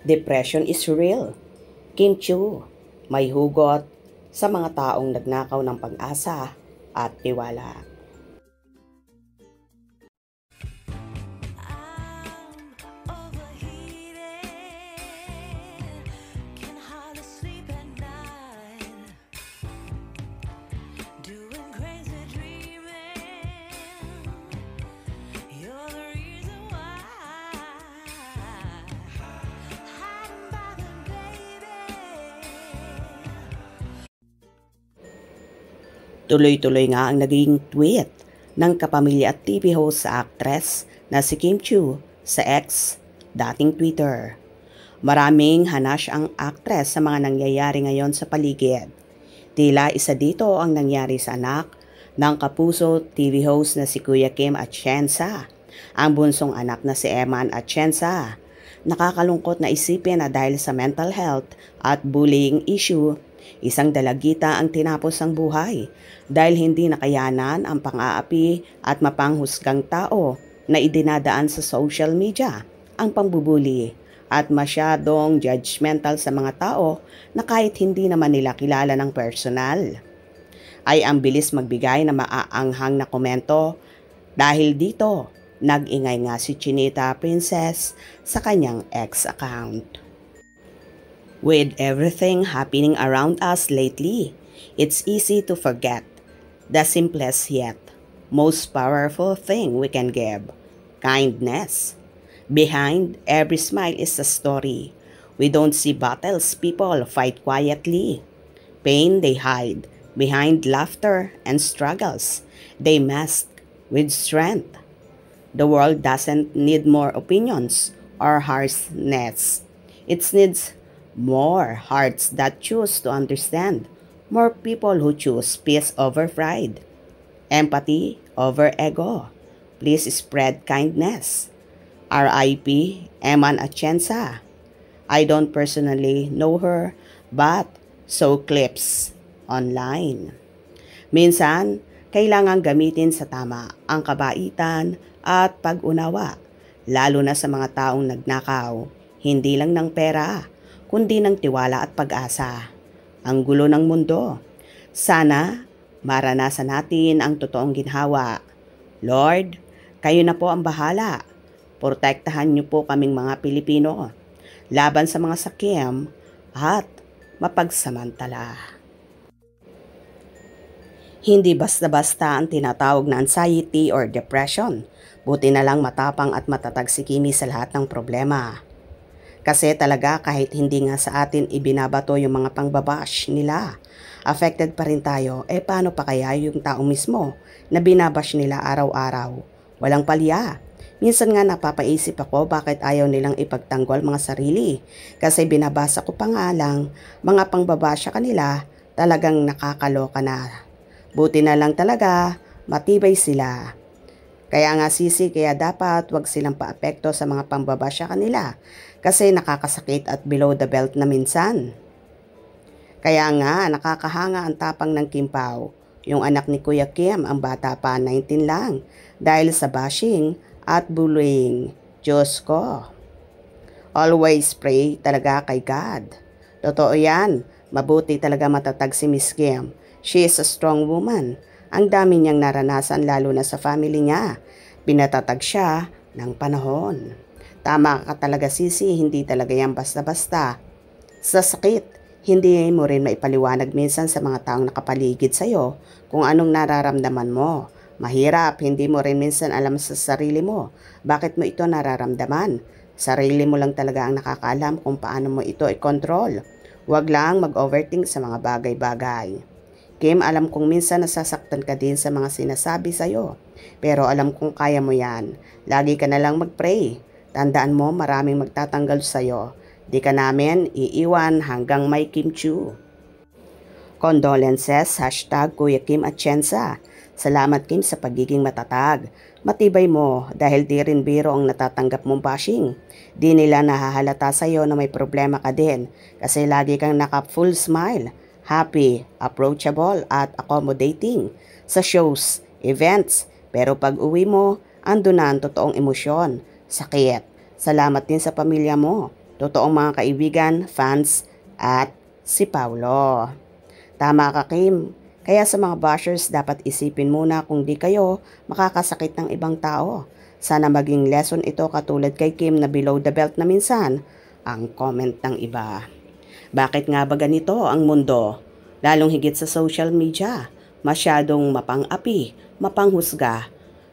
Depression is real. Kim Chiu, may hugot sa mga taong nagnakaw ng pag-asa at tiwala. Tuloy-tuloy nga ang naging tweet ng kapamilya at TV host sa actress na si Kim Chiu sa X, dating Twitter. Maraming hanash ang actress sa mga nangyayari ngayon sa paligid. Tila isa dito ang nangyari sa anak ng kapuso TV host na si Kuya Kim Atienza, ang bunsong anak na si Eman Atienza. Nakakalungkot na isipin na dahil sa mental health at bullying issue, isang dalagita ang tinapos ang buhay dahil hindi nakayanan ang pang-aapi at mapanghusgang tao na idinadaan sa social media, ang pambubuli at masyadong judgmental sa mga tao na kahit hindi naman nila kilala ng personal. Ay ang bilis magbigay na maaanghang na komento dahil dito nag-ingay nga si Chinita Princess sa kanyang ex account. With everything happening around us lately, it's easy to forget the simplest yet most powerful thing we can give, kindness. Behind every smile is a story. We don't see battles people fight quietly. Pain they hide behind laughter and struggles they mask with strength. The world doesn't need more opinions or harshness. It needs more hearts that choose to understand, more people who choose peace over pride, empathy over ego. Please spread kindness. R.I.P. Eman Atienza. I don't personally know her, but saw clips online. Minsan, kailangan gamitin sa tama ang kabaitan at pag-unawa, lalo na sa mga taong nagnakaw, hindi lang ng pera, kundi ng tiwala at pag-asa. Ang gulo ng mundo. Sana maranasan natin ang totoong ginhawa. Lord, kayo na po ang bahala. Protektahan niyo po kaming mga Pilipino laban sa mga sakim at mapagsamantala. Hindi basta-basta ang tinatawag na anxiety or depression. Buti na lang matapang at matatag si Kimi sa lahat ng problema. Kasi talaga kahit hindi nga sa atin ibinabato yung mga pangbabash nila, affected pa rin tayo. Paano pa kaya yung tao mismo na binabash nila araw-araw? Walang palya. Minsan nga napapaisip ako bakit ayaw nilang ipagtanggol mga sarili. Kasi binabasa ko pa nga lang mga pangbabasya kanila, talagang nakakaloka na. Buti na lang talaga, matibay sila. Kaya nga sisi, kaya dapat wag silang paapekto sa mga pambabasya kanila kasi nakakasakit at below the belt na minsan. Kaya nga nakakahanga ang tapang ng Kim Pao, yung anak ni Kuya Kim, ang bata pa 19 lang dahil sa bashing at bullying. Diyos ko. Always pray talaga kay God. Totoo yan, mabuti talaga matatag si Miss Kim. She is a strong woman. Ang dami niyang naranasan lalo na sa family niya. Pinatatag siya ng panahon. Tama ka talaga sisi, hindi talaga yan basta-basta. Sa sakit, hindi mo rin maipaliwanag minsan sa mga taong nakapaligid sa'yo kung anong nararamdaman mo. Mahirap, hindi mo rin minsan alam sa sarili mo. Bakit mo ito nararamdaman? Sarili mo lang talaga ang nakakaalam kung paano mo ito i-control. Huwag lang mag-overthink sa mga bagay-bagay. Kim, alam kong minsan nasasaktan ka din sa mga sinasabi sa'yo. Pero alam kong kaya mo yan. Lagi ka na lang mag-pray. Tandaan mo maraming magtatanggal sa'yo. Di ka namin iiwan hanggang may Kim Chiu. Condolences, #Kuya Kim Atienza. Salamat Kim sa pagiging matatag. Matibay mo dahil di rin biro ang natatanggap mong bashing. Di nila nahahalata sa'yo na may problema ka din kasi lagi kang naka-full smile. Happy, approachable at accommodating sa shows, events. Pero pag uwi mo, ando na ang totoong emosyon, sakit. Salamat din sa pamilya mo. Totoong mga kaibigan, fans, at si Paulo. Tama ka, Kim. Kaya sa mga bashers, dapat isipin muna kung di kayo makakasakit ng ibang tao. Sana maging lesson ito katulad kay Kim na below the belt na minsan ang comment ng iba. Bakit nga ba ganito ang mundo? Lalong higit sa social media, masyadong mapang-api, mapanghusga.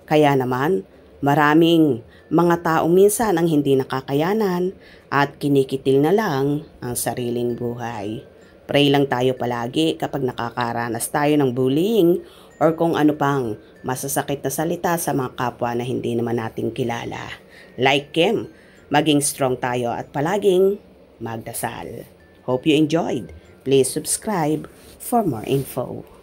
Kaya naman, maraming mga tao minsan ang hindi nakakayanan at kinikitil na lang ang sariling buhay. Pray lang tayo palagi kapag nakakaranas tayo ng bullying or kung ano pang masasakit na salita sa mga kapwa na hindi naman natin kilala. Like Kim, maging strong tayo at palaging magdasal. Hope you enjoyed. Please subscribe for more info.